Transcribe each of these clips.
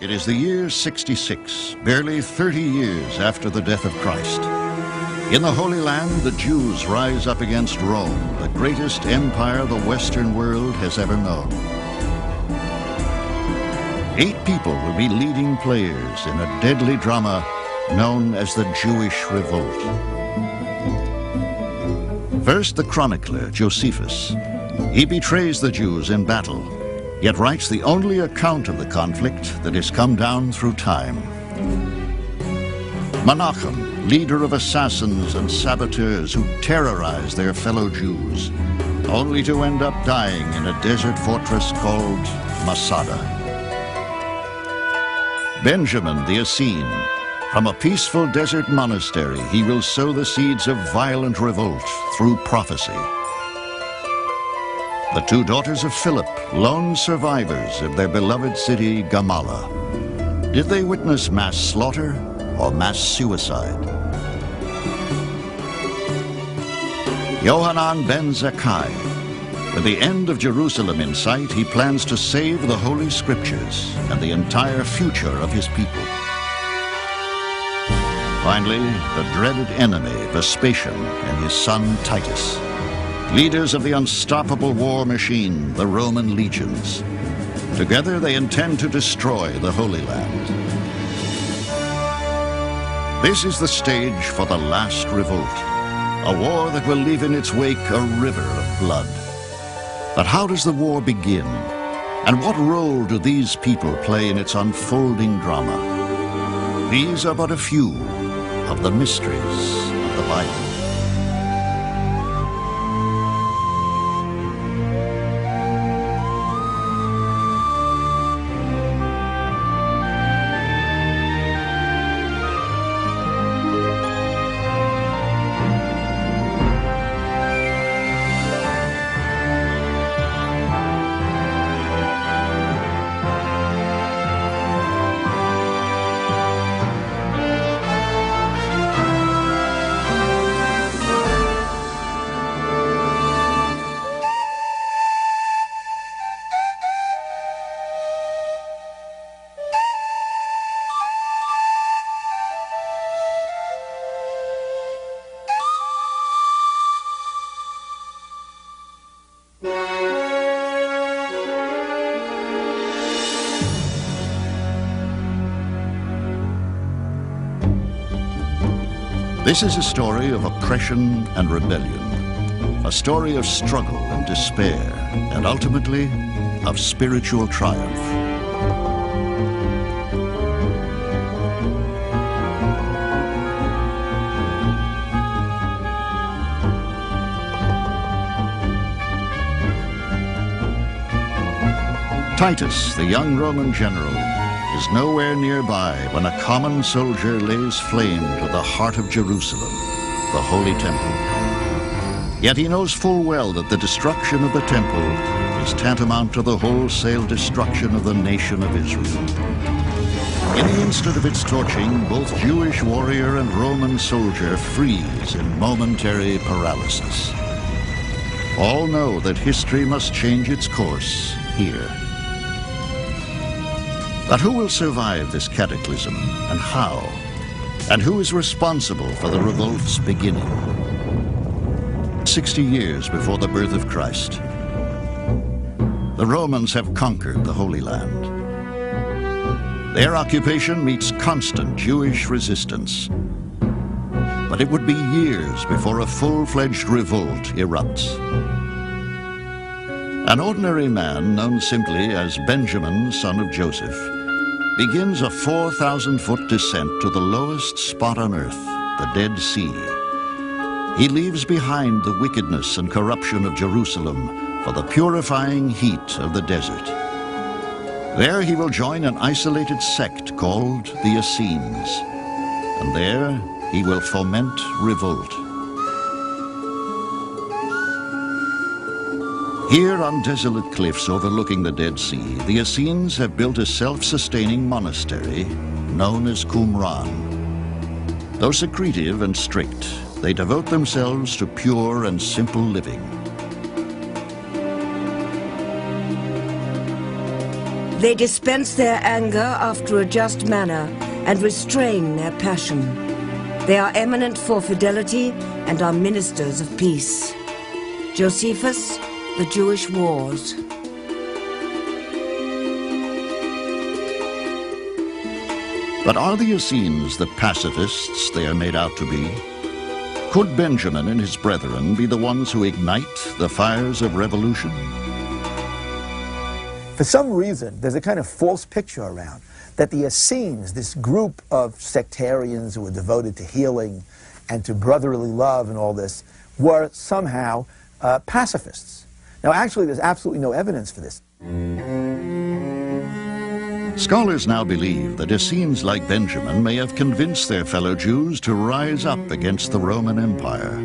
It is the year 66, barely 30 years after the death of Christ. In the Holy Land, the Jews rise up against Rome, the greatest empire the Western world has ever known. 8 people will be leading players in a deadly drama known as the Jewish Revolt. First, the chronicler, Josephus. He betrays the Jews in battle, yet writes the only account of the conflict that has come down through time. Menachem, leader of assassins and saboteurs who terrorize their fellow Jews, only to end up dying in a desert fortress called Masada. Benjamin the Essene, from a peaceful desert monastery, he will sow the seeds of violent revolt through prophecy. The 2 daughters of Philip, lone survivors of their beloved city, Gamala. Did they witness mass slaughter or mass suicide? Yohanan ben Zakkai. With the end of Jerusalem in sight, he plans to save the Holy Scriptures and the entire future of his people. Finally, the dreaded enemy, Vespasian, and his son Titus. Leaders of the unstoppable war machine, the Roman legions. Together, they intend to destroy the Holy Land. This is the stage for the last revolt, a war that will leave in its wake a river of blood. But how does the war begin? And what role do these people play in its unfolding drama? These are but a few of the mysteries of the Bible. This is a story of oppression and rebellion, a story of struggle and despair, and ultimately, of spiritual triumph. Titus, the young Roman general, is nowhere nearby when a common soldier lays flame to the heart of Jerusalem, the Holy Temple. Yet he knows full well that the destruction of the temple is tantamount to the wholesale destruction of the nation of Israel. In the instant of its torching, both Jewish warrior and Roman soldier freeze in momentary paralysis. All know that history must change its course here. But who will survive this cataclysm, and how? And who is responsible for the revolt's beginning? 60 years before the birth of Christ, the Romans have conquered the Holy Land. Their occupation meets constant Jewish resistance. But it would be years before a full-fledged revolt erupts. An ordinary man, known simply as Benjamin, son of Joseph, begins a 4,000-foot descent to the lowest spot on earth, the Dead Sea. He leaves behind the wickedness and corruption of Jerusalem for the purifying heat of the desert. There he will join an isolated sect called the Essenes, and there he will foment revolt. Here on desolate cliffs overlooking the Dead Sea, the Essenes have built a self-sustaining monastery known as Qumran. Though secretive and strict, they devote themselves to pure and simple living. They dispense their anger after a just manner and restrain their passion. They are eminent for fidelity and are ministers of peace. Josephus, The Jewish Wars. But are the Essenes the pacifists they are made out to be? Could Benjamin and his brethren be the ones who ignite the fires of revolution? For some reason, there's a kind of false picture around that the Essenes, this group of sectarians who were devoted to healing and to brotherly love and all this, were somehow pacifists. Now, actually, there's absolutely no evidence for this. Scholars now believe that Essenes like Benjamin may have convinced their fellow Jews to rise up against the Roman Empire.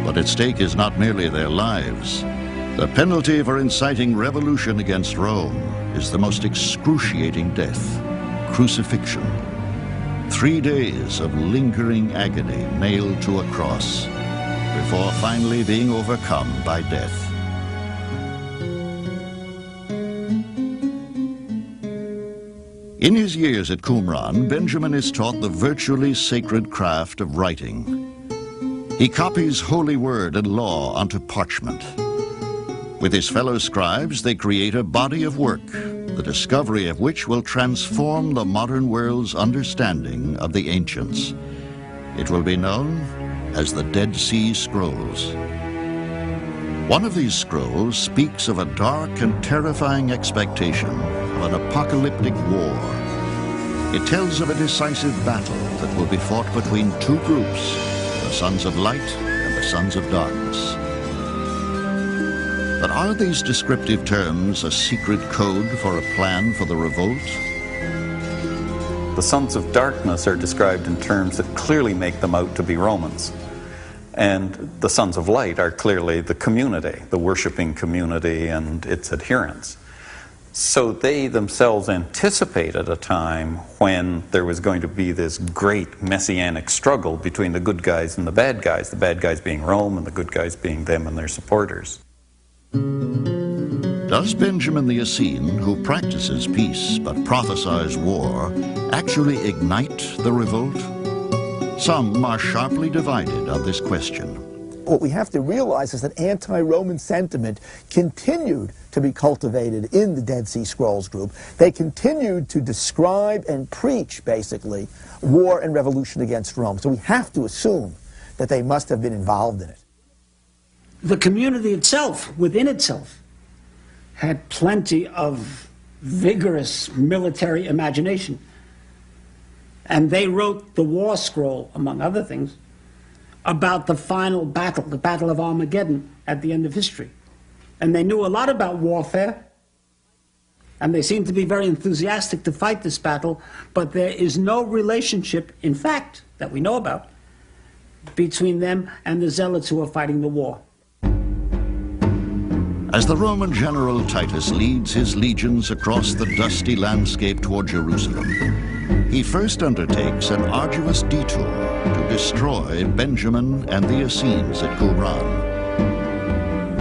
But at stake is not merely their lives. The penalty for inciting revolution against Rome is the most excruciating death, crucifixion. 3 days of lingering agony nailed to a cross before finally being overcome by death. In his years at Qumran, Benjamin is taught the virtually sacred craft of writing. He copies holy word and law onto parchment. With his fellow scribes, they create a body of work, the discovery of which will transform the modern world's understanding of the ancients. It will be known as the Dead Sea Scrolls. One of these scrolls speaks of a dark and terrifying expectation of an apocalyptic war. It tells of a decisive battle that will be fought between two groups, the sons of light and the sons of darkness. But are these descriptive terms a secret code for a plan for the revolt? The sons of darkness are described in terms that clearly make them out to be Romans. And the sons of light are clearly the community, the worshiping community and its adherents. So they themselves anticipated a time when there was going to be this great messianic struggle between the good guys and the bad guys being Rome and the good guys being them and their supporters. Does Benjamin the Essene, who practices peace but prophesies war, actually ignite the revolt? Some are sharply divided on this question. What we have to realize is that anti-Roman sentiment continued to be cultivated in the Dead Sea Scrolls group. They continued to describe and preach, basically, war and revolution against Rome. So we have to assume that they must have been involved in it. The community itself, within itself, had plenty of vigorous military imagination. And they wrote the war scroll, among other things, about the final battle, the Battle of Armageddon at the end of history. And they knew a lot about warfare, and they seemed to be very enthusiastic to fight this battle, but there is no relationship, in fact, that we know about, between them and the zealots who are fighting the war. As the Roman general Titus leads his legions across the dusty landscape toward Jerusalem, he first undertakes an arduous detour to destroy Benjamin and the Essenes at Qumran.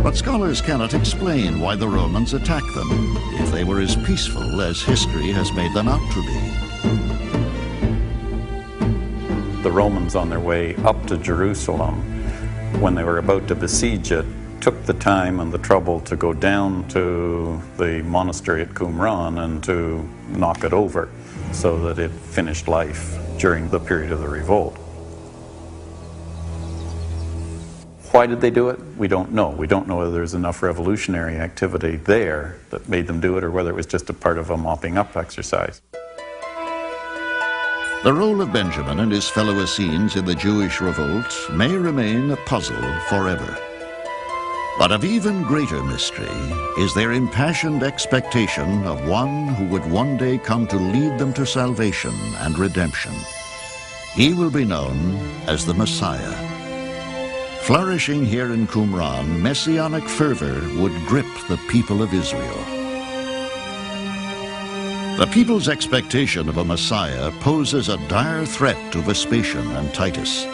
But scholars cannot explain why the Romans attacked them if they were as peaceful as history has made them out to be. The Romans, on their way up to Jerusalem, when they were about to besiege it, took the time and the trouble to go down to the monastery at Qumran and to knock it over so that it finished life during the period of the revolt. Why did they do it? We don't know. We don't know whether there's enough revolutionary activity there that made them do it or whether it was just a part of a mopping up exercise. The role of Benjamin and his fellow Essenes in the Jewish revolt may remain a puzzle forever. But of even greater mystery is their impassioned expectation of one who would one day come to lead them to salvation and redemption. He will be known as the Messiah. Flourishing here in Qumran, messianic fervor would grip the people of Israel. The people's expectation of a Messiah poses a dire threat to Vespasian and Titus.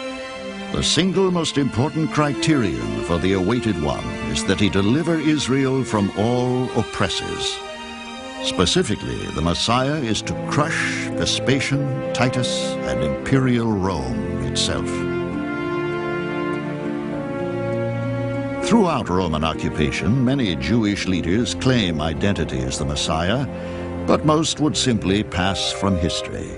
The single most important criterion for the awaited one is that he deliver Israel from all oppressors. Specifically, the Messiah is to crush Vespasian, Titus, and imperial Rome itself. Throughout Roman occupation, many Jewish leaders claim identity as the Messiah, but most would simply pass from history.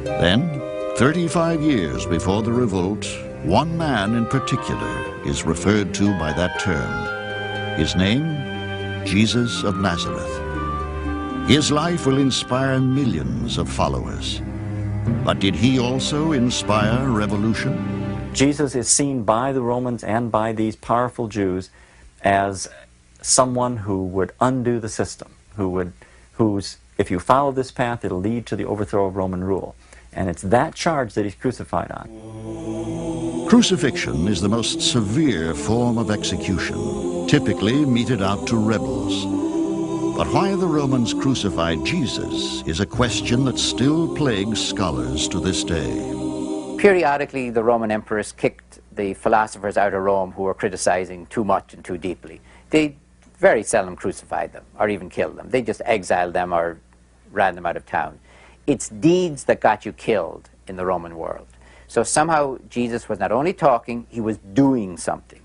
Then, 35 years before the revolt, one man in particular is referred to by that term. His name, Jesus of Nazareth. His life will inspire millions of followers. But did he also inspire revolution? Jesus is seen by the Romans and by these powerful Jews as someone who would undo the system, whose, if you follow this path, it'll lead to the overthrow of Roman rule. And it's that charge that he's crucified on. Crucifixion is the most severe form of execution, typically meted out to rebels. But why the Romans crucified Jesus is a question that still plagues scholars to this day. Periodically, the Roman emperors kicked the philosophers out of Rome who were criticizing too much and too deeply. They very seldom crucified them or even killed them. They just exiled them or ran them out of town. It's deeds that got you killed in the Roman world. So somehow Jesus was not only talking, he was doing something.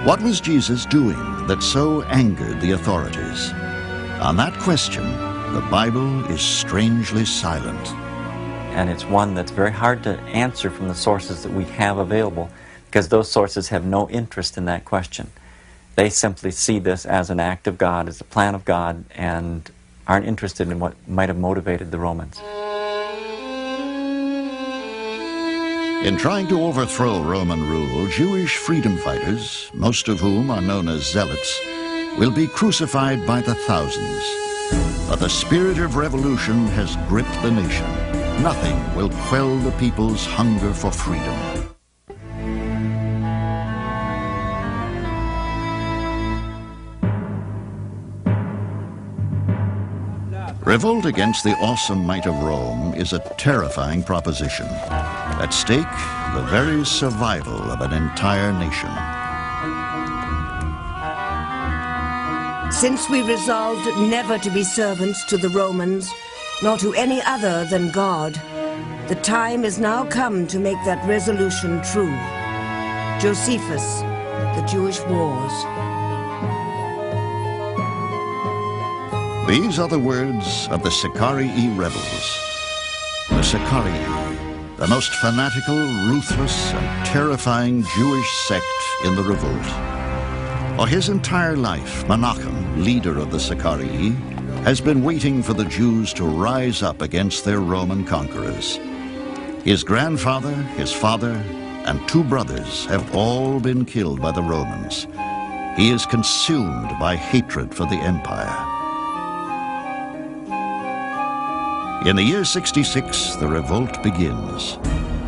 What was Jesus doing that so angered the authorities? On that question, the Bible is strangely silent. And it's one that's very hard to answer from the sources that we have available, because those sources have no interest in that question. They simply see this as an act of God, as a plan of God, and aren't interested in what might have motivated the Romans. In trying to overthrow Roman rule, Jewish freedom fighters, most of whom are known as zealots, will be crucified by the thousands. But the spirit of revolution has gripped the nation. Nothing will quell the people's hunger for freedom. Revolt against the awesome might of Rome is a terrifying proposition. At stake, the very survival of an entire nation. Since we resolved never to be servants to the Romans, nor to any other than God, the time is now come to make that resolution true. Josephus, The Jewish Wars. These are the words of the Sicarii rebels. The Sicarii, the most fanatical, ruthless, and terrifying Jewish sect in the revolt. For his entire life, Menachem, leader of the Sicarii, has been waiting for the Jews to rise up against their Roman conquerors. His grandfather, his father, and two brothers have all been killed by the Romans. He is consumed by hatred for the empire. In the year 66, the revolt begins.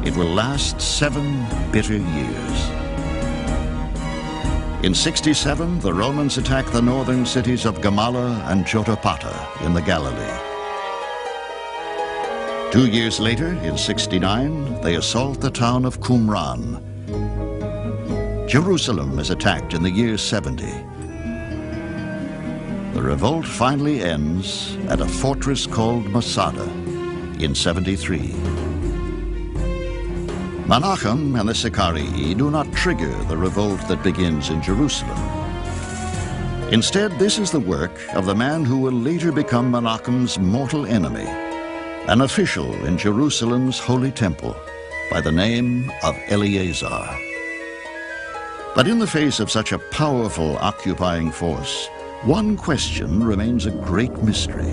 It will last 7 bitter years. In 67, the Romans attack the northern cities of Gamala and Jotapata in the Galilee. 2 years later, in 69, they assault the town of Qumran. Jerusalem is attacked in the year 70. The revolt finally ends at a fortress called Masada in 73. Menachem and the Sicarii do not trigger the revolt that begins in Jerusalem. Instead, this is the work of the man who will later become Menachem's mortal enemy, an official in Jerusalem's holy temple by the name of Eleazar. But in the face of such a powerful occupying force, one question remains a great mystery.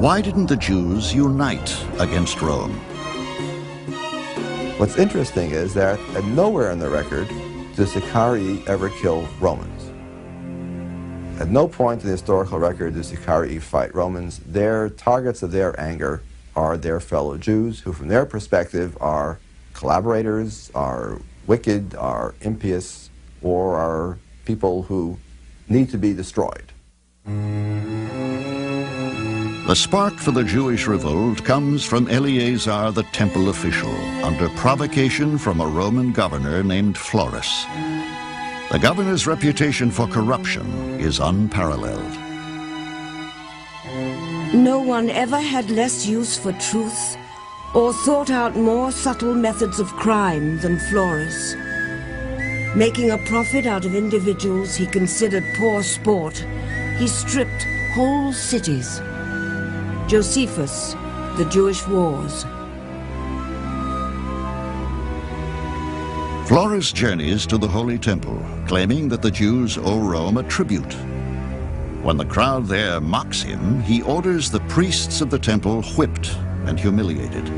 Why didn't the Jews unite against Rome? What's interesting is that nowhere in the record does Sicarii ever kill Romans. At no point in the historical record does Sicarii fight Romans. Their targets of their anger are their fellow Jews, who from their perspective are collaborators, are wicked, are impious, or are people who need to be destroyed. The spark for the Jewish revolt comes from Eleazar, the temple official, under provocation from a Roman governor named Florus. The governor's reputation for corruption is unparalleled. No one ever had less use for truth or thought out more subtle methods of crime than Florus. Making a profit out of individuals he considered poor sport, he stripped whole cities. Josephus, The Jewish Wars. Florus journeys to the Holy Temple, claiming that the Jews owe Rome a tribute. When the crowd there mocks him, he orders the priests of the temple whipped and humiliated.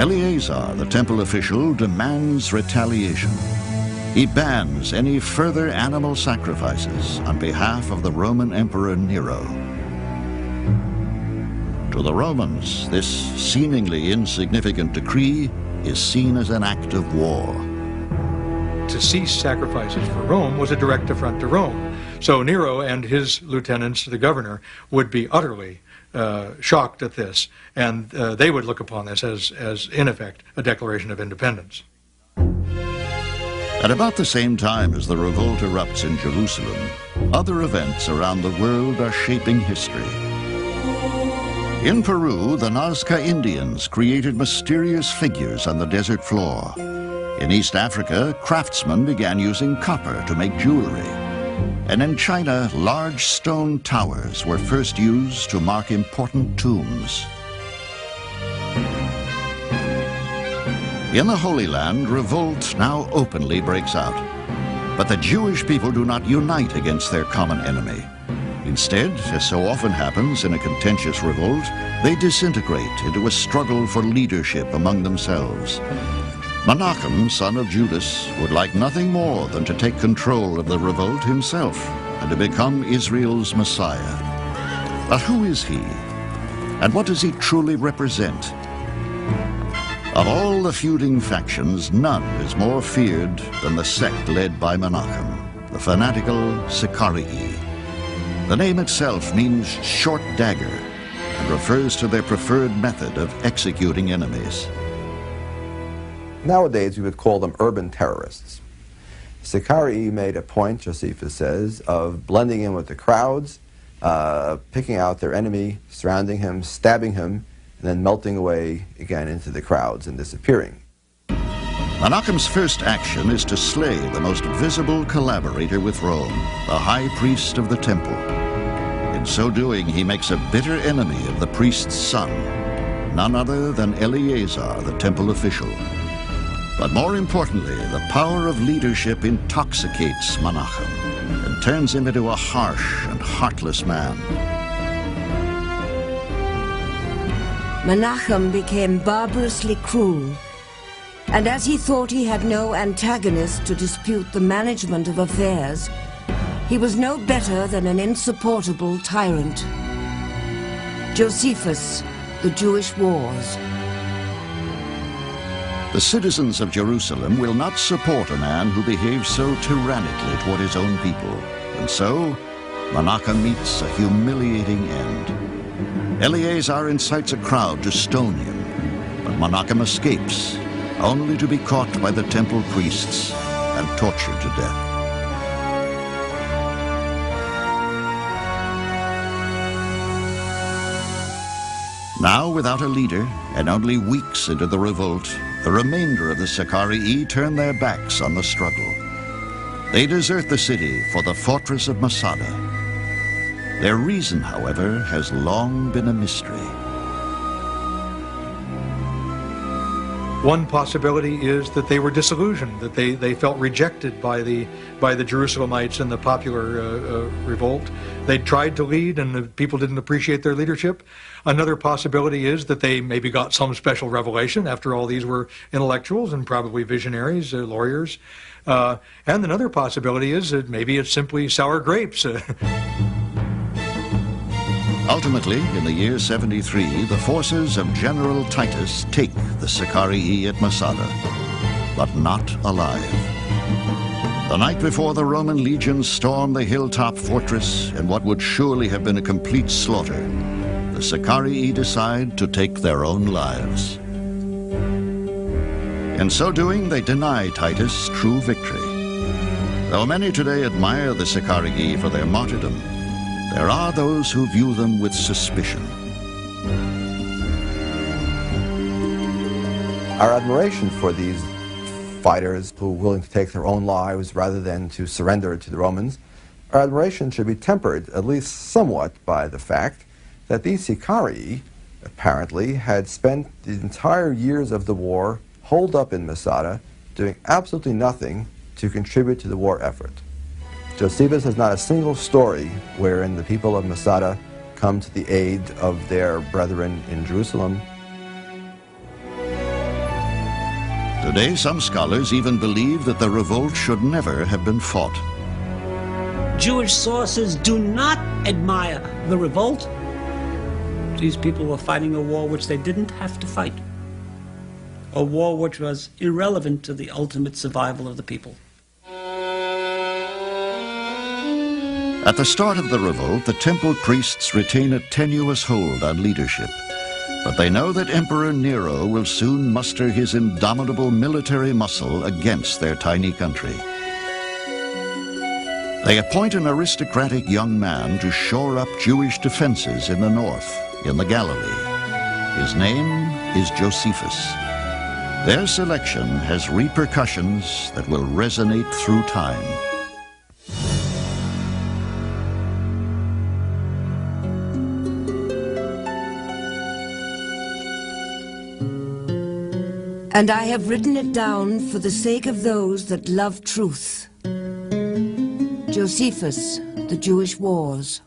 Eleazar, the temple official, demands retaliation. He bans any further animal sacrifices on behalf of the Roman Emperor Nero. To the Romans, this seemingly insignificant decree is seen as an act of war. To cease sacrifices for Rome was a direct affront to Rome. So Nero and his lieutenants, the governor, would be utterly shocked at this, and they would look upon this as, in effect, a declaration of independence. At about the same time as the revolt erupts in Jerusalem, other events around the world are shaping history. In Peru, the Nazca Indians created mysterious figures on the desert floor. In East Africa, craftsmen began using copper to make jewelry. And in China, large stone towers were first used to mark important tombs. In the Holy Land, revolt now openly breaks out. But the Jewish people do not unite against their common enemy. Instead, as so often happens in a contentious revolt, they disintegrate into a struggle for leadership among themselves. Menachem, son of Judas, would like nothing more than to take control of the revolt himself and to become Israel's Messiah. But who is he? And what does he truly represent? Of all the feuding factions, none is more feared than the sect led by Menachem, the fanatical Sicarii. The name itself means short dagger and refers to their preferred method of executing enemies. Nowadays, we would call them urban terrorists. Sicarii made a point, Josephus says, of blending in with the crowds, picking out their enemy, surrounding him, stabbing him, and then melting away again into the crowds and disappearing. Menachem's first action is to slay the most visible collaborator with Rome, the high priest of the temple. In so doing, he makes a bitter enemy of the priest's son, none other than Eleazar, the temple official. But more importantly, the power of leadership intoxicates Menachem and turns him into a harsh and heartless man. Menachem became barbarously cruel, and as he thought he had no antagonist to dispute the management of affairs, he was no better than an insupportable tyrant. Josephus, The Jewish Wars. The citizens of Jerusalem will not support a man who behaves so tyrannically toward his own people, and so Menachem meets a humiliating end. Eleazar incites a crowd to stone him, but Menachem escapes, only to be caught by the temple priests and tortured to death. Now, without a leader, and only weeks into the revolt, the remainder of the Sicarii turn their backs on the struggle. They desert the city for the fortress of Masada. Their reason, however, has long been a mystery. One possibility is that they were disillusioned, that they felt rejected by the Jerusalemites in the popular revolt. They tried to lead and the people didn't appreciate their leadership. Another possibility is that they maybe got some special revelation. After all, these were intellectuals and probably visionaries, lawyers. And another possibility is that maybe it's simply sour grapes. Ultimately, in the year 73, the forces of General Titus take the Sicarii at Masada, but not alive. The night before the Roman legions stormed the hilltop fortress in what would surely have been a complete slaughter, the Sicarii decide to take their own lives. In so doing, they deny Titus true victory. Though many today admire the Sicarii for their martyrdom, there are those who view them with suspicion. Our admiration for these fighters who were willing to take their own lives rather than to surrender to the Romans, our admiration should be tempered, at least somewhat, by the fact that these Sicarii apparently had spent the entire years of the war holed up in Masada, doing absolutely nothing to contribute to the war effort. Josephus has not a single story wherein the people of Masada come to the aid of their brethren in Jerusalem. Today, some scholars even believe that the revolt should never have been fought. Jewish sources do not admire the revolt. These people were fighting a war which they didn't have to fight. A war which was irrelevant to the ultimate survival of the people. At the start of the revolt, the temple priests retain a tenuous hold on leadership. But they know that Emperor Nero will soon muster his indomitable military muscle against their tiny country. They appoint an aristocratic young man to shore up Jewish defenses in the north, in the Galilee. His name is Josephus. Their selection has repercussions that will resonate through time. And I have written it down for the sake of those that love truth. Josephus, the Jewish Wars.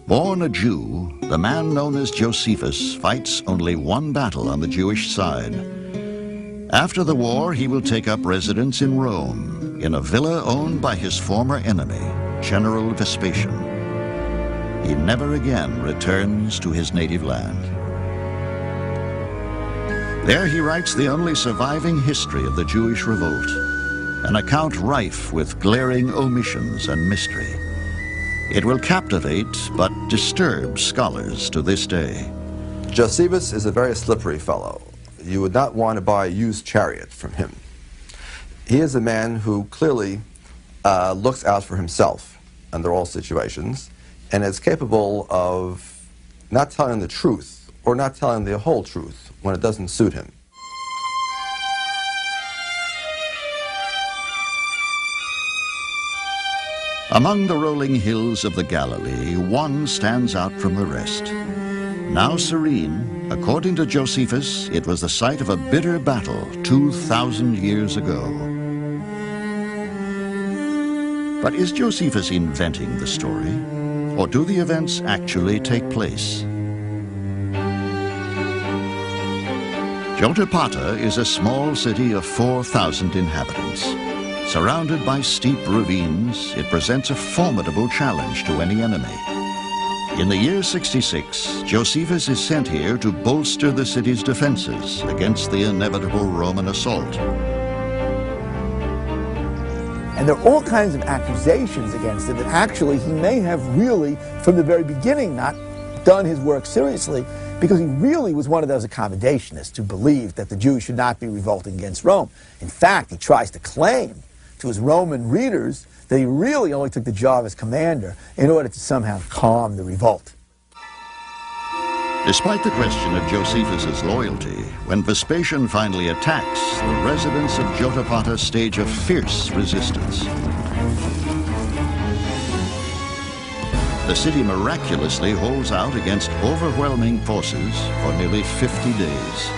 Born a Jew, the man known as Josephus fights only one battle on the Jewish side. After the war, he will take up residence in Rome, in a villa owned by his former enemy, General Vespasian. He never again returns to his native land. There he writes the only surviving history of the Jewish revolt, an account rife with glaring omissions and mystery. It will captivate but disturb scholars to this day. Josephus is a very slippery fellow. You would not want to buy a used chariot from him. He is a man who clearly looks out for himself under all situations and is capable of not telling the truth or not telling the whole truth when it doesn't suit him. Among the rolling hills of the Galilee, one stands out from the rest. Now serene, according to Josephus, it was the site of a bitter battle 2,000 years ago. But is Josephus inventing the story, or do the events actually take place? Jotapata is a small city of 4,000 inhabitants. Surrounded by steep ravines, it presents a formidable challenge to any enemy. In the year 66, Josephus is sent here to bolster the city's defenses against the inevitable Roman assault. And there are all kinds of accusations against him that actually he may have really, from the very beginning, not done his work seriously, because he really was one of those accommodationists who believed that the Jews should not be revolting against Rome. In fact, he tries to claim to his Roman readers that he really only took the job as commander in order to somehow calm the revolt. Despite the question of Josephus's loyalty, when Vespasian finally attacks, the residents of Jotapata stage a fierce resistance. The city miraculously holds out against overwhelming forces for nearly 50 days.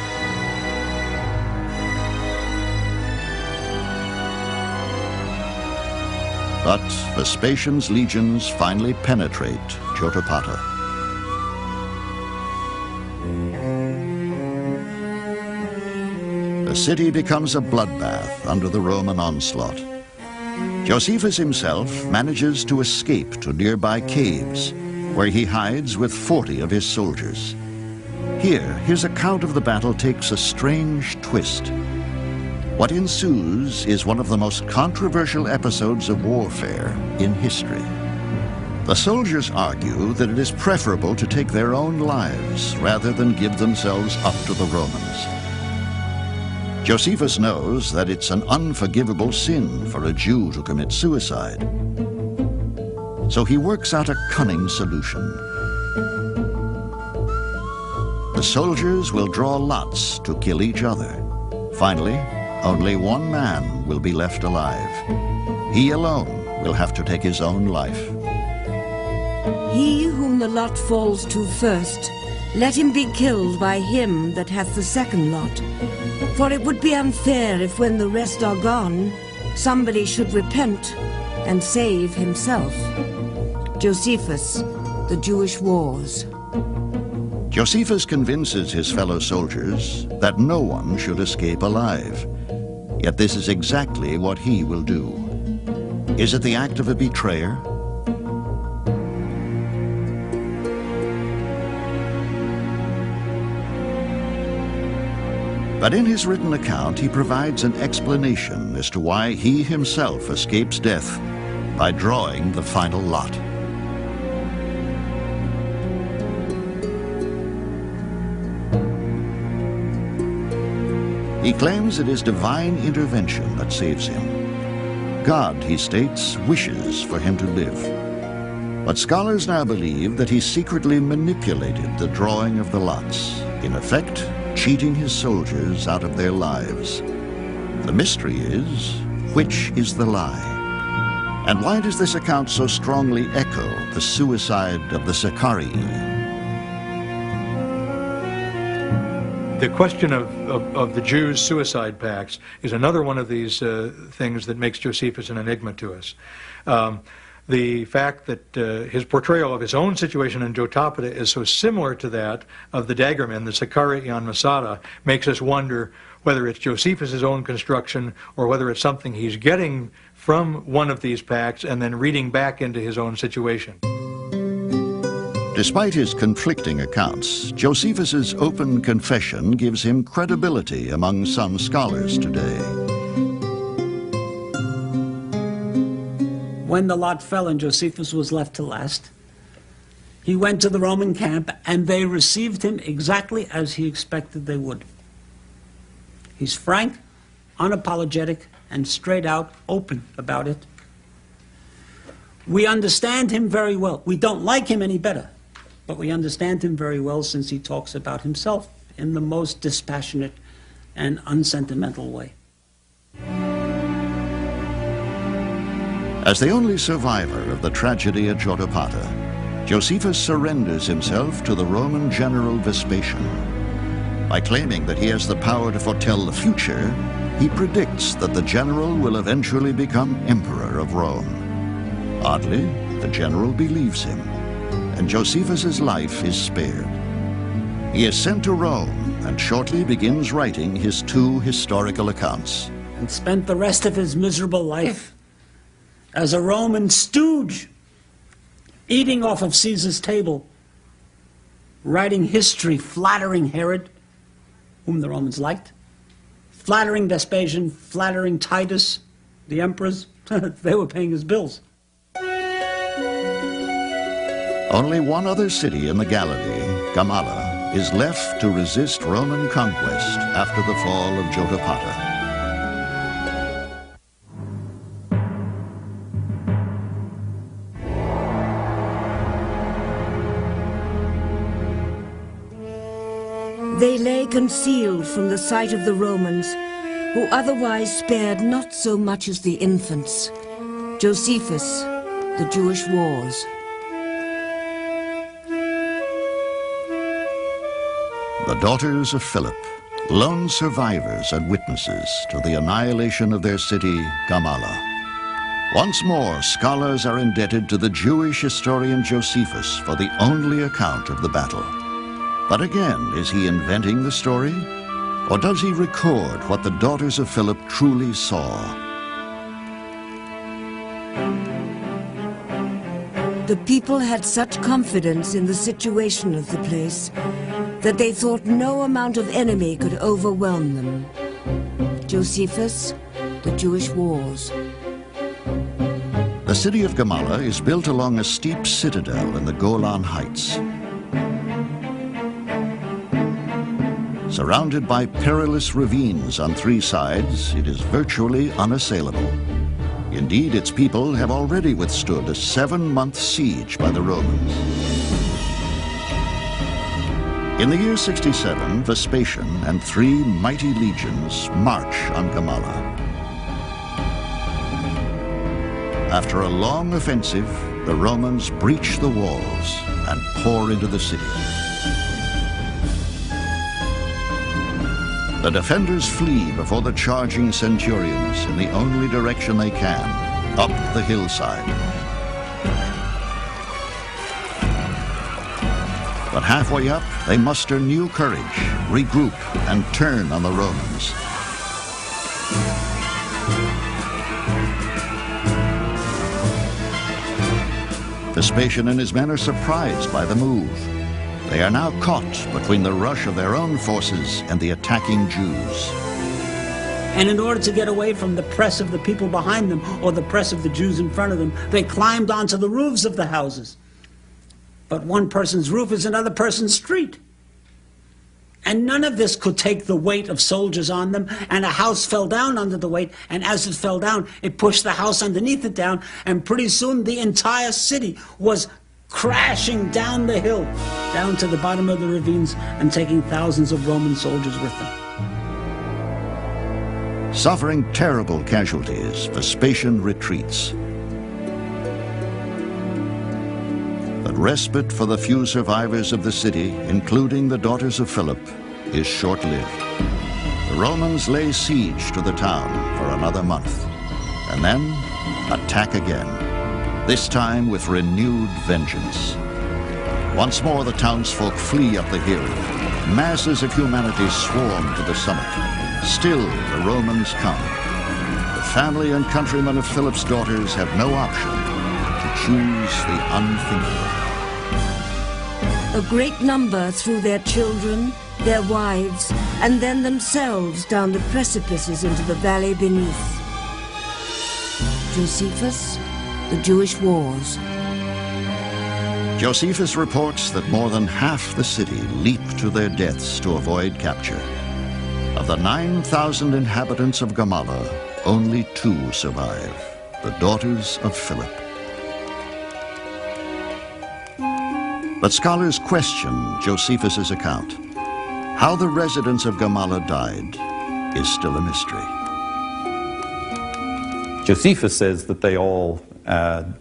But Vespasian's legions finally penetrate Jotapata. The city becomes a bloodbath under the Roman onslaught. Josephus himself manages to escape to nearby caves, where he hides with 40 of his soldiers. Here, his account of the battle takes a strange twist. What ensues is one of the most controversial episodes of warfare in history. The soldiers argue that it is preferable to take their own lives rather than give themselves up to the Romans. Josephus knows that it's an unforgivable sin for a Jew to commit suicide. So he works out a cunning solution. The soldiers will draw lots to kill each other. Finally, only one man will be left alive. He alone will have to take his own life. He whom the lot falls to first, let him be killed by him that hath the second lot. For it would be unfair if when the rest are gone, somebody should repent and save himself. Josephus, The Jewish Wars. Josephus convinces his fellow soldiers that no one should escape alive. Yet this is exactly what he will do. Is it the act of a betrayer? But in his written account, he provides an explanation as to why he himself escapes death by drawing the final lot. He claims it is divine intervention that saves him. God, he states, wishes for him to live. But scholars now believe that he secretly manipulated the drawing of the lots, in effect, cheating his soldiers out of their lives. The mystery is, which is the lie? And why does this account so strongly echo the suicide of the Sicarii? The question of the Jews' suicide pacts is another one of these things that makes Josephus an enigma to us. The fact that his portrayal of his own situation in Jotapata is so similar to that of the daggermen, the Sicarii on Masada, makes us wonder whether it's Josephus' own construction or whether it's something he's getting from one of these pacts and then reading back into his own situation. Despite his conflicting accounts, Josephus's open confession gives him credibility among some scholars today. When the lot fell and Josephus was left to last, he went to the Roman camp and they received him exactly as he expected they would. He's frank, unapologetic, and straight out open about it. We understand him very well. We don't like him any better, but we understand him very well since he talks about himself in the most dispassionate and unsentimental way. As the only survivor of the tragedy at Jotapata, Josephus surrenders himself to the Roman general Vespasian. By claiming that he has the power to foretell the future, he predicts that the general will eventually become emperor of Rome. Oddly, the general believes him, and Josephus's life is spared. He is sent to Rome and shortly begins writing his two historical accounts. And spent the rest of his miserable life as a Roman stooge, eating off of Caesar's table, writing history, flattering Herod, whom the Romans liked, flattering Vespasian, flattering Titus, the emperors. They were paying his bills. Only one other city in the Galilee, Gamala, is left to resist Roman conquest after the fall of Jotapata. They lay concealed from the sight of the Romans, who otherwise spared not so much as the infants. Josephus, The Jewish Wars. The daughters of Philip, lone survivors and witnesses to the annihilation of their city, Gamala. Once more, scholars are indebted to the Jewish historian Josephus for the only account of the battle. But again, is he inventing the story? Or does he record what the daughters of Philip truly saw? The people had such confidence in the situation of the place that they thought no amount of enemy could overwhelm them. Josephus, The Jewish Wars. The city of Gamala is built along a steep citadel in the Golan Heights. Surrounded by perilous ravines on three sides, it is virtually unassailable. Indeed, its people have already withstood a 7-month siege by the Romans. In the year 67, Vespasian and 3 mighty legions march on Gamala. After a long offensive, the Romans breach the walls and pour into the city. The defenders flee before the charging centurions in the only direction they can, up the hillside. But halfway up, they muster new courage, regroup, and turn on the Romans. Vespasian and his men are surprised by the move. They are now caught between the rush of their own forces and the attacking Jews. And in order to get away from the press of the people behind them or the press of the Jews in front of them, they climbed onto the roofs of the houses. But one person's roof is another person's street. And none of this could take the weight of soldiers on them, and a house fell down under the weight, and as it fell down, it pushed the house underneath it down, and pretty soon the entire city was crashing down the hill, down to the bottom of the ravines, and taking thousands of Roman soldiers with them. Suffering terrible casualties, Vespasian retreats. But respite for the few survivors of the city, including the daughters of Philip, is short-lived. The Romans lay siege to the town for another month, and then attack again, this time with renewed vengeance. Once more the townsfolk flee up the hill. Masses of humanity swarm to the summit. Still the Romans come. The family and countrymen of Philip's daughters have no option to choose the unthinkable. A great number threw their children, their wives, and then themselves down the precipices into the valley beneath. Josephus, The Jewish Wars. Josephus reports that more than half the city leap to their deaths to avoid capture. Of the 9,000 inhabitants of Gamala, only 2 survive, the daughters of Philip. But scholars question Josephus's account. How the residents of Gamala died is still a mystery. Josephus says that they all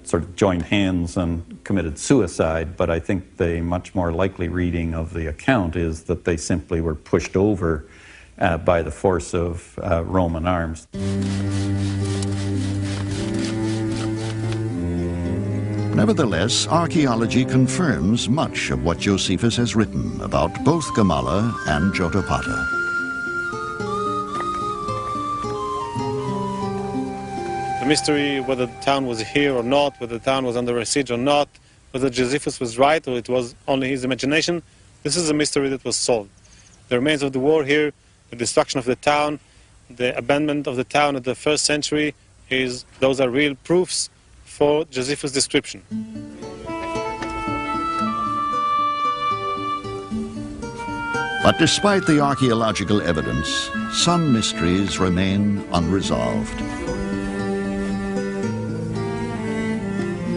sort of joined hands and committed suicide, but I think the much more likely reading of the account is that they simply were pushed over by the force of Roman arms. Nevertheless, archaeology confirms much of what Josephus has written about both Gamala and Jotapata. The mystery whether the town was here or not, whether the town was under a siege or not, whether Josephus was right or it was only his imagination, this is a mystery that was solved. The remains of the war here, the destruction of the town, the abandonment of the town at the 1st century, those are real proofs for Josephus' description. But despite the archaeological evidence, some mysteries remain unresolved.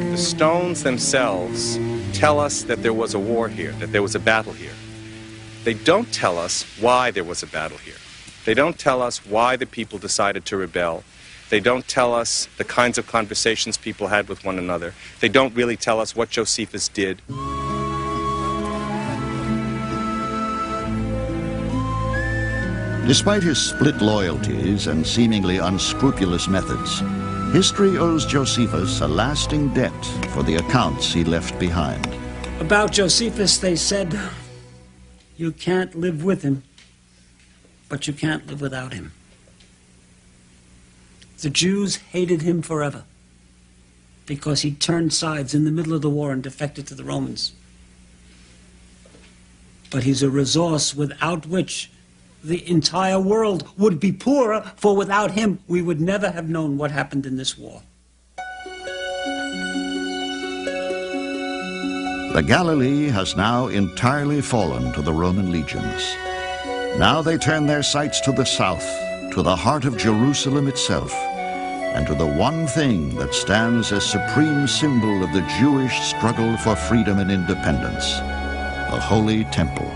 The stones themselves tell us that there was a war here, that there was a battle here. They don't tell us why there was a battle here. They don't tell us why the people decided to rebel. They don't tell us the kinds of conversations people had with one another. They don't really tell us what Josephus did. Despite his split loyalties and seemingly unscrupulous methods, history owes Josephus a lasting debt for the accounts he left behind. About Josephus, they said, you can't live with him, but you can't live without him. The Jews hated him forever because he turned sides in the middle of the war and defected to the Romans. But he's a resource without which the entire world would be poorer, for without him we would never have known what happened in this war. The Galilee has now entirely fallen to the Roman legions. Now they turn their sights to the south, to the heart of Jerusalem itself, and to the one thing that stands as supreme symbol of the Jewish struggle for freedom and independence, the Holy Temple.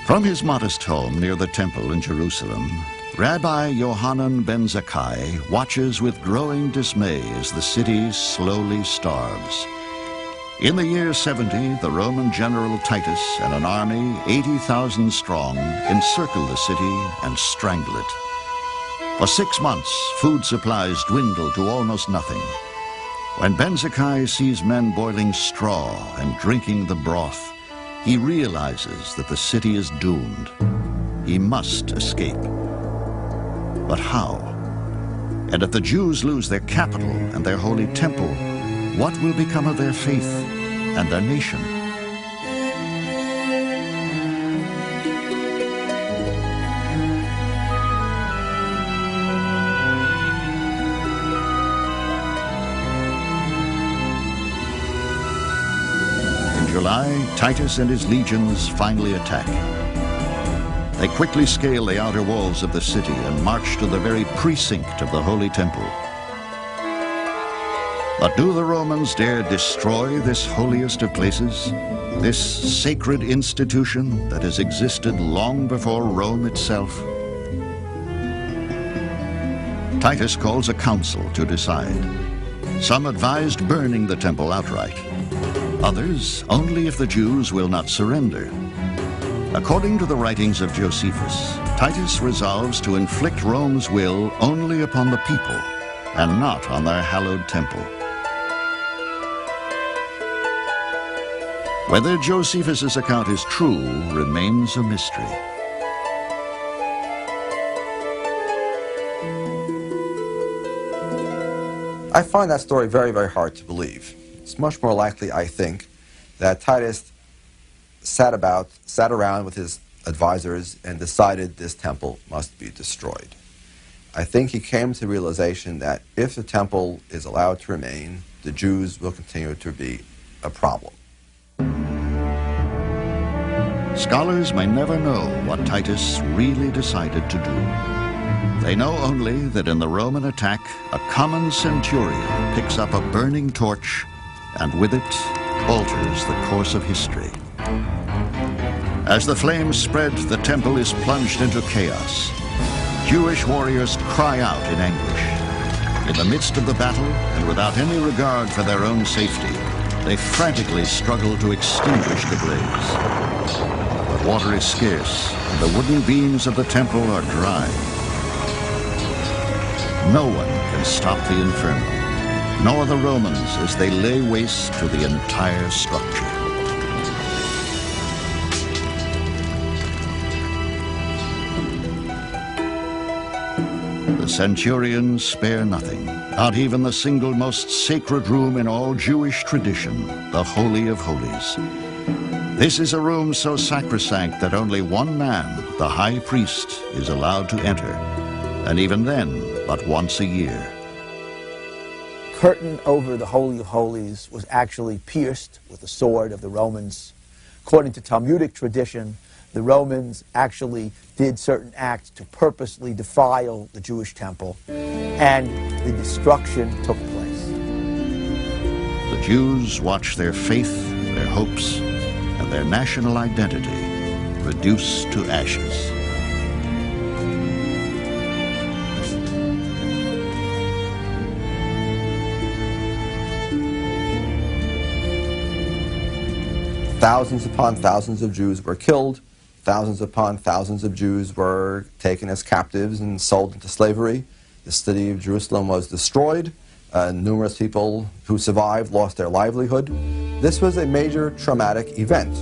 From his modest home near the temple in Jerusalem, Rabbi Yohanan ben Zakkai watches with growing dismay as the city slowly starves. In the year 70, the Roman general Titus and an army 80,000 strong encircle the city and strangle it. For 6 months, food supplies dwindle to almost nothing. When ben Zakkai sees men boiling straw and drinking the broth, he realizes that the city is doomed. He must escape. But how? And if the Jews lose their capital and their holy temple, what will become of their faith and their nation? In July, Titus and his legions finally attack. They quickly scale the outer walls of the city and march to the very precinct of the Holy Temple. But do the Romans dare destroy this holiest of places, this sacred institution that has existed long before Rome itself? Titus calls a council to decide. Some advised burning the temple outright. Others, only if the Jews will not surrender. According to the writings of Josephus, Titus resolves to inflict Rome's will only upon the people and not on their hallowed temple. Whether Josephus's account is true remains a mystery. I find that story very, very hard to believe. It's much more likely, I think, that Titus sat around with his advisors and decided this temple must be destroyed. I think he came to the realization that if the temple is allowed to remain, the Jews will continue to be a problem. Scholars may never know what Titus really decided to do. They know only that in the Roman attack, a common centurion picks up a burning torch and with it alters the course of history. As the flames spread, the temple is plunged into chaos. Jewish warriors cry out in anguish. In the midst of the battle, and without any regard for their own safety, they frantically struggle to extinguish the blaze. But water is scarce, and the wooden beams of the temple are dry. No one can stop the inferno, nor the Romans as they lay waste to the entire structure. The centurions spare nothing, not even the single most sacred room in all Jewish tradition, the Holy of Holies. This is a room so sacrosanct that only one man, the high priest, is allowed to enter, and even then, but once a year. Curtain over the Holy of Holies was actually pierced with the sword of the Romans. According to Talmudic tradition, the Romans actually did certain acts to purposely defile the Jewish temple, and the destruction took place. The Jews watch their faith, their hopes, and their national identity reduced to ashes. Thousands upon thousands of Jews were killed. Thousands upon thousands of Jews were taken as captives and sold into slavery. The city of Jerusalem was destroyed. Numerous people who survived lost their livelihood. This was a major traumatic event.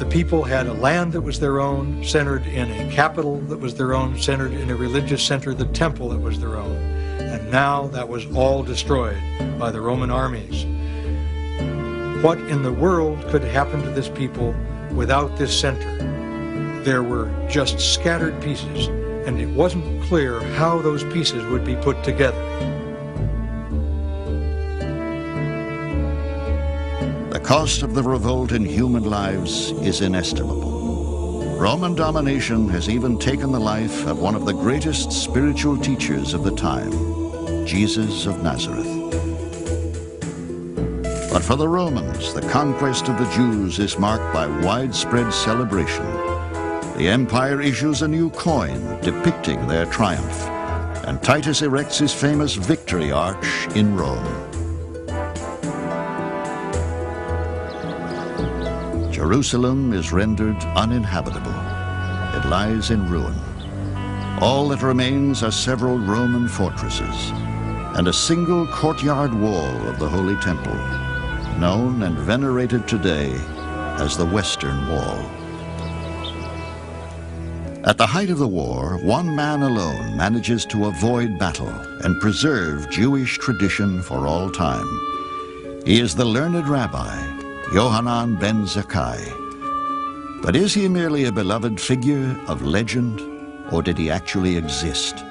The people had a land that was their own, centered in a capital that was their own, centered in a religious center, the temple that was their own. And now that was all destroyed by the Roman armies. what in the world could happen to this people without this center. There were just scattered pieces, and it wasn't clear how those pieces would be put together. The cost of the revolt in human lives is inestimable. Roman domination has even taken the life of one of the greatest spiritual teachers of the time, Jesus of Nazareth. But for the Romans, the conquest of the Jews is marked by widespread celebration. The empire issues a new coin depicting their triumph, and Titus erects his famous Victory Arch in Rome. Jerusalem is rendered uninhabitable. It lies in ruin. All that remains are several Roman fortresses and a single courtyard wall of the Holy Temple, known and venerated today as the Western Wall. At the height of the war, one man alone manages to avoid battle and preserve Jewish tradition for all time. He is the learned rabbi, Yohanan ben Zakkai. But is he merely a beloved figure of legend, or did he actually exist?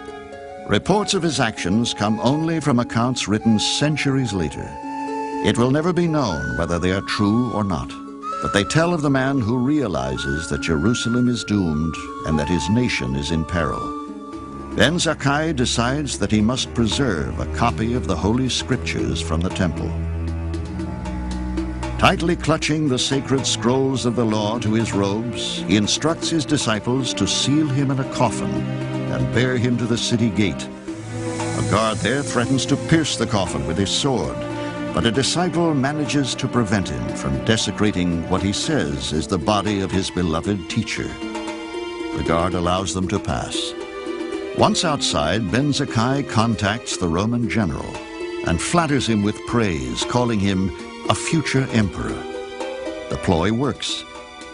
Reports of his actions come only from accounts written centuries later. It will never be known whether they are true or not, but they tell of the man who realizes that Jerusalem is doomed and that his nation is in peril. Ben Zakkai decides that he must preserve a copy of the Holy Scriptures from the temple. Tightly clutching the sacred scrolls of the law to his robes, he instructs his disciples to seal him in a coffin and bear him to the city gate. A guard there threatens to pierce the coffin with his sword, but a disciple manages to prevent him from desecrating what he says is the body of his beloved teacher. The guard allows them to pass. Once outside, Ben Zakkai contacts the Roman general and flatters him with praise, calling him a future emperor. The ploy works.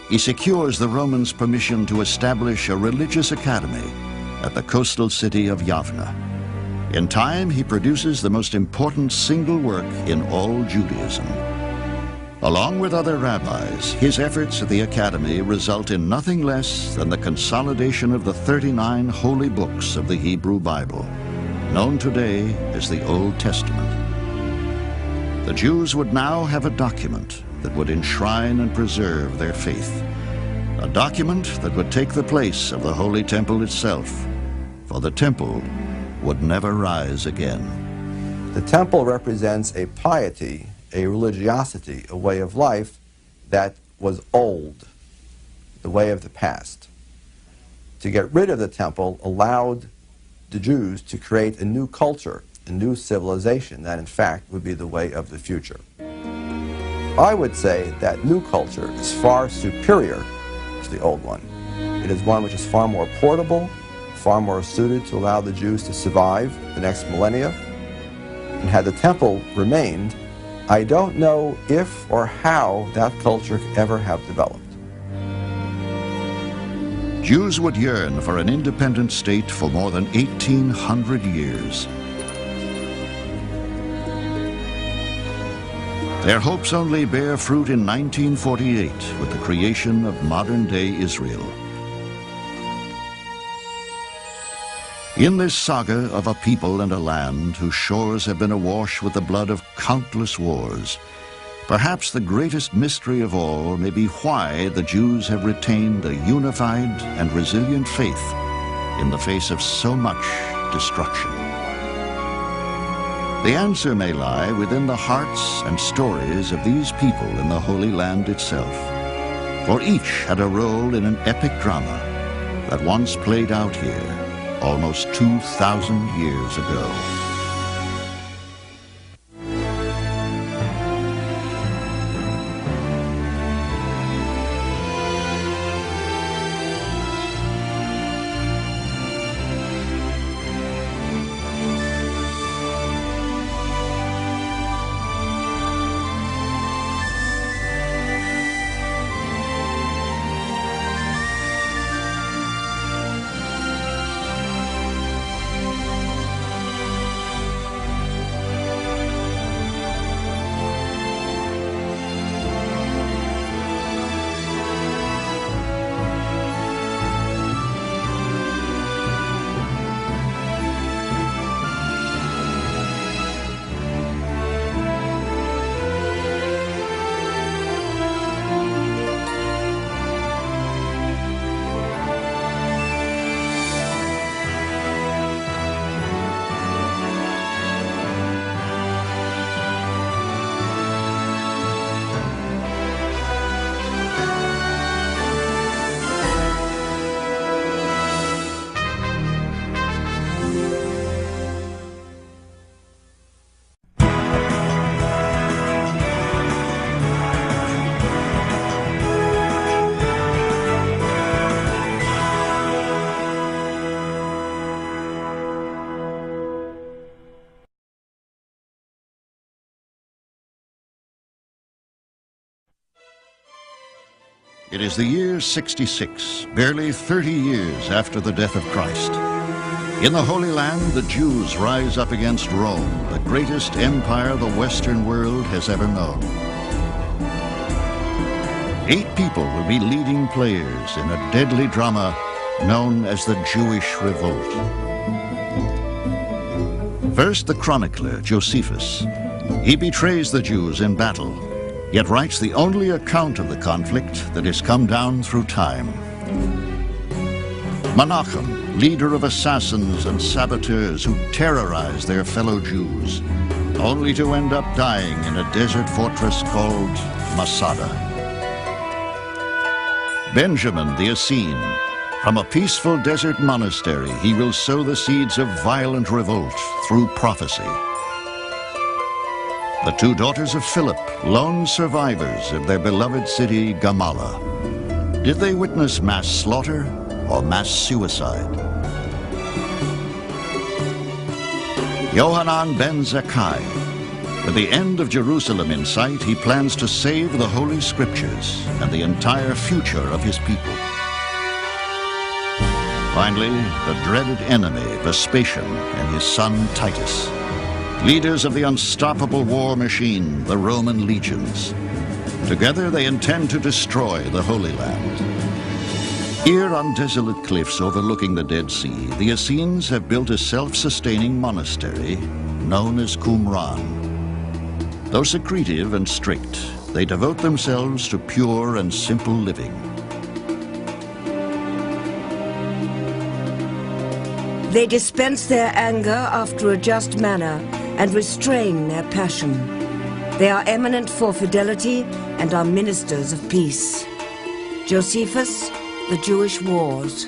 He secures the Romans' permission to establish a religious academy at the coastal city of Yavna. In time, he produces the most important single work in all Judaism. Along with other rabbis, his efforts at the academy result in nothing less than the consolidation of the 39 holy books of the Hebrew Bible, known today as the Old Testament. The Jews would now have a document that would enshrine and preserve their faith, a document that would take the place of the Holy Temple itself, for the Temple would never rise again. The temple represents a piety, a religiosity, a way of life that was old, the way of the past. To get rid of the temple allowed the Jews to create a new culture, a new civilization that in fact would be the way of the future. I would say that new culture is far superior to the old one. It is one which is far more portable, far more suited to allow the Jews to survive the next millennia. And had the temple remained, I don't know if or how that culture could ever have developed. Jews would yearn for an independent state for more than 1,800 years. Their hopes only bear fruit in 1948 with the creation of modern-day Israel. In this saga of a people and a land whose shores have been awash with the blood of countless wars, perhaps the greatest mystery of all may be why the Jews have retained a unified and resilient faith in the face of so much destruction. The answer may lie within the hearts and stories of these people in the Holy Land itself, for each had a role in an epic drama that once played out here almost 2,000 years ago. It is the year 66, barely 30 years after the death of Christ. In the Holy Land, the Jews rise up against Rome, the greatest empire the Western world has ever known. 8 people will be leading players in a deadly drama known as the Jewish Revolt. First, the chronicler, Josephus. He betrays the Jews in battle, yet writes the only account of the conflict that has come down through time. Menachem, leader of assassins and saboteurs who terrorize their fellow Jews, only to end up dying in a desert fortress called Masada. Benjamin the Essene, from a peaceful desert monastery, he will sow the seeds of violent revolt through prophecy. The 2 daughters of Philip, lone survivors of their beloved city, Gamala. Did they witness mass slaughter or mass suicide? Yohanan ben Zakkai. With the end of Jerusalem in sight, he plans to save the Holy Scriptures and the entire future of his people. Finally, the dreaded enemy, Vespasian, and his son Titus. Leaders of the unstoppable war machine, the Roman legions. Together they intend to destroy the Holy Land. Here on desolate cliffs overlooking the Dead Sea, the Essenes have built a self-sustaining monastery known as Qumran. Though secretive and strict, they devote themselves to pure and simple living. They dispense their anger after a just manner and restrain their passion. They are eminent for fidelity and are ministers of peace. Josephus, The Jewish Wars.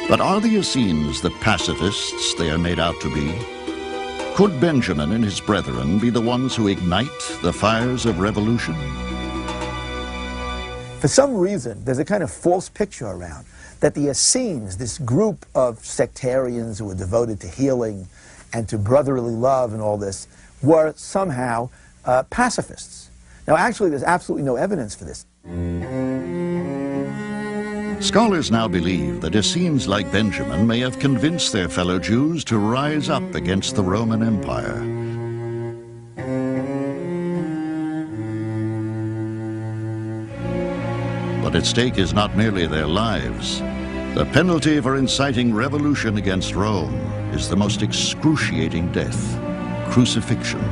But are the Essenes the pacifists they are made out to be? Could Benjamin and his brethren be the ones who ignite the fires of revolution? For some reason, there's a kind of false picture around that the Essenes, this group of sectarians who were devoted to healing and to brotherly love and all this, were somehow pacifists. Now, actually, there's absolutely no evidence for this. Scholars now believe that Essenes like Benjamin may have convinced their fellow Jews to rise up against the Roman Empire. But at stake is not merely their lives. The penalty for inciting revolution against Rome is the most excruciating death, crucifixion.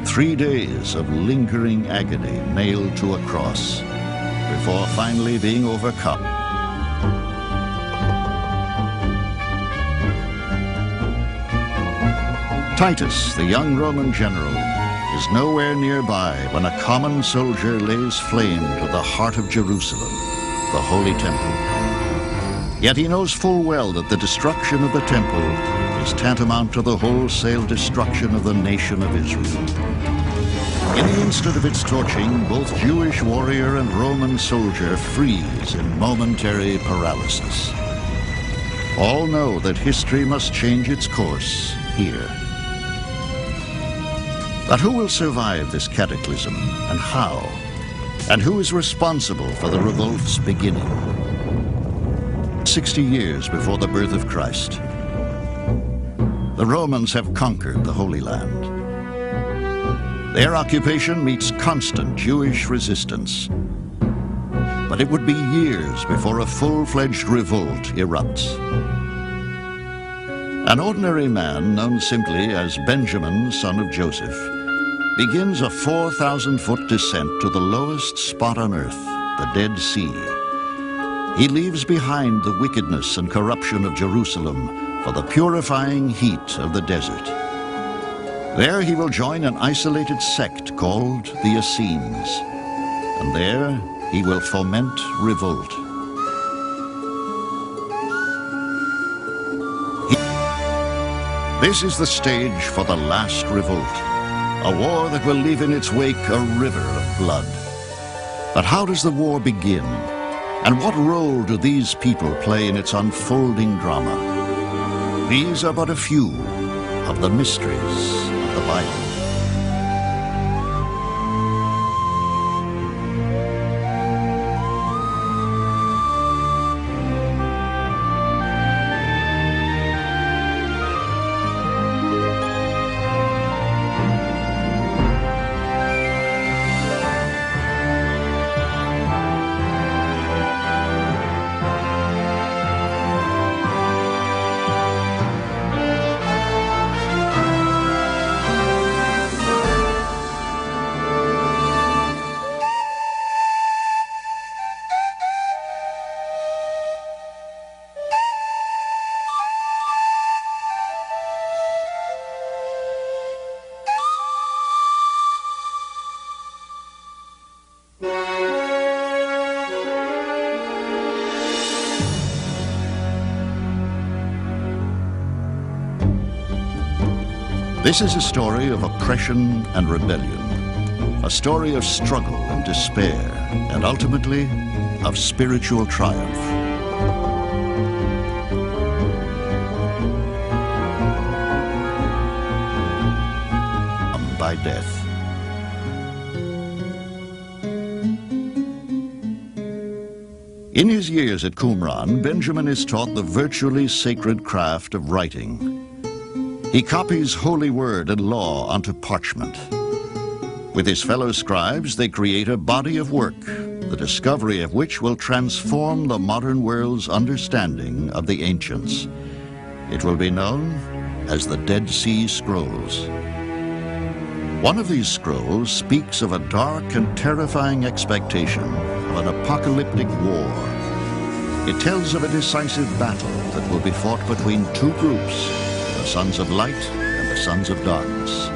3 days of lingering agony nailed to a cross before finally being overcome. Titus, the young Roman general, is nowhere nearby when a common soldier lays flame to the heart of Jerusalem, the Holy Temple. Yet he knows full well that the destruction of the temple is tantamount to the wholesale destruction of the nation of Israel. In the instant of its torching, both Jewish warrior and Roman soldier freeze in momentary paralysis. All know that history must change its course here. But who will survive this cataclysm, and how? And who is responsible for the revolt's beginning? 60 years before the birth of Christ, the Romans have conquered the Holy Land. Their occupation meets constant Jewish resistance. But it would be years before a full-fledged revolt erupts. An ordinary man, known simply as Benjamin, son of Joseph, begins a 4,000-foot descent to the lowest spot on earth, the Dead Sea. He leaves behind the wickedness and corruption of Jerusalem for the purifying heat of the desert. There he will join an isolated sect called the Essenes, and there he will foment revolt. This is the stage for the last revolt, a war that will leave in its wake a river of blood. But how does the war begin? And what role do these people play in its unfolding drama? These are but a few of the mysteries of the Bible. This is a story of oppression and rebellion, a story of struggle and despair, and ultimately, of spiritual triumph. By death. In his years at Qumran, Benjamin is taught the virtually sacred craft of writing. He copies holy word and law onto parchment. With his fellow scribes, they create a body of work, the discovery of which will transform the modern world's understanding of the ancients. It will be known as the Dead Sea Scrolls. One of these scrolls speaks of a dark and terrifying expectation of an apocalyptic war. It tells of a decisive battle that will be fought between two groups, the sons of light and the sons of darkness.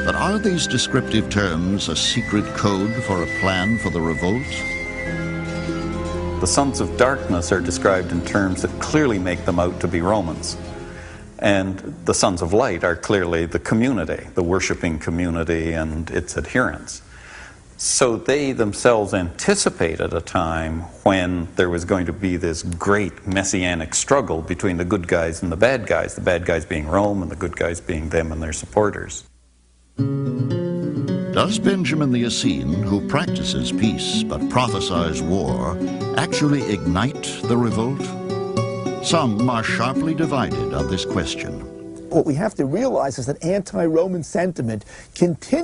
But are these descriptive terms a secret code for a plan for the revolt? The sons of darkness are described in terms that clearly make them out to be Romans. And the sons of light are clearly the community, the worshiping community and its adherents. So they themselves anticipated a time when there was going to be this great messianic struggle between the good guys and the bad guys being Rome and the good guys being them and their supporters. Does Benjamin the Essene, who practices peace but prophesies war, actually ignite the revolt? Some are sharply divided on this question. What we have to realize is that anti-Roman sentiment continues.